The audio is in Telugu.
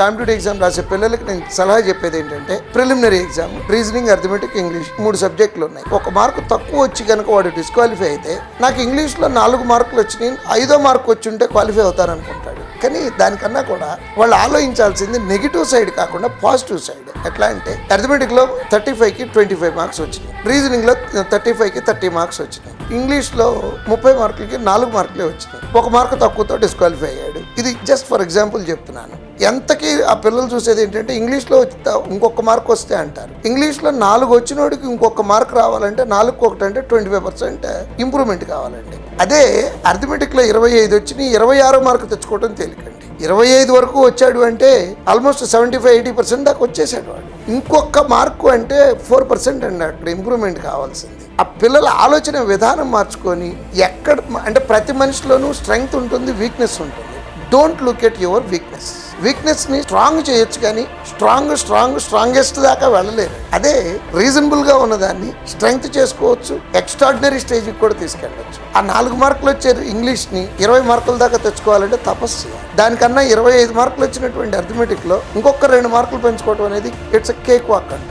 కాంపిటేటివ్ ఎగ్జామ్ రాసే పిల్లలకి నేను సలహా చెప్పేది ఏంటంటే, preliminary exam reasoning, arithmetic, English 3 సబ్జెక్టులు ఉన్నాయి. 1 మార్కు తక్కువ వచ్చి కనుక వాడు డిస్క్వాలిఫై అయితే, నాకు ఇంగ్లీష్లో 4 మార్కులు వచ్చినాయి, 5వ మార్కు వచ్చి ఉంటే క్వాలిఫై అవుతారనుకుంటాడు. కానీ దానికన్నా కూడా వాళ్ళు ఆలోచించాల్సింది నెగిటివ్ సైడ్ కాకుండా పాజిటివ్ సైడ్. ఎట్లా అంటే అర్థమెటిక్లో 35కి 25 మార్క్స్ వచ్చినాయి, రీజనింగ్లో 35కి 30 మార్క్స్ వచ్చినాయి, ఇంగ్లీష్లో 30 మార్కులకి 4 మార్కులే వచ్చినాయి. 1 మార్కు తక్కువతో డిస్క్వాలిఫై అయ్యాడు. ఇది జస్ట్ ఫర్ ఎగ్జాంపుల్ చెప్తున్నాను. ఎంతకీ ఆ పిల్లలు చూసేది ఏంటంటే, ఇంగ్లీష్లో ఇంకొక మార్క్ వస్తే అంటారు, ఇంగ్లీష్లో 4 వచ్చినోడికి ఇంకొక మార్క్ రావాలంటే 4కి 1 అంటే 25% ఇంప్రూవ్మెంట్ కావాలండి. అదే అర్థమెటిక్లో 25 వచ్చినాయి, 26 మార్కు తెచ్చుకోవడం తేలికండి. 25 వరకు వచ్చాడు అంటే ఆల్మోస్ట్ 75-80% దాకా వచ్చేసాడు వాడు. ఇంకొక మార్కు అంటే 4% అండి అక్కడ ఇంప్రూవ్మెంట్ కావాల్సింది. ఆ పిల్లల ఆలోచన విధానం మార్చుకొని, ఎక్కడ అంటే ప్రతి మనిషిలోనూ స్ట్రెంగ్త్ ఉంటుంది, వీక్నెస్ ఉంటుంది. డోంట్ లుక్ ఎట్ యువర్ వీక్నెస్ని స్ట్రాంగ్ చేయొచ్చు, కానీ స్ట్రాంగెస్ట్ దాకా వెళ్ళలేరు. అదే రీజనబుల్గా ఉన్నదాన్ని స్ట్రెంగ్త్ చేసుకోవచ్చు, ఎక్స్ట్రాడినరీ స్టేజ్కి కూడా తీసుకెళ్ళవచ్చు. ఆ 4 మార్కులు వచ్చే ఇంగ్లీష్ని 20 మార్కుల దాకా తెచ్చుకోవాలంటే తపస్సు చేయాలి. దానికన్నా 25 మార్కులు వచ్చినటువంటి అర్థమెటిక్లో ఇంకొక 2 మార్కులు పెంచుకోవడం అనేది ఇట్స్ ఎ కేక్ వాక్ అంట.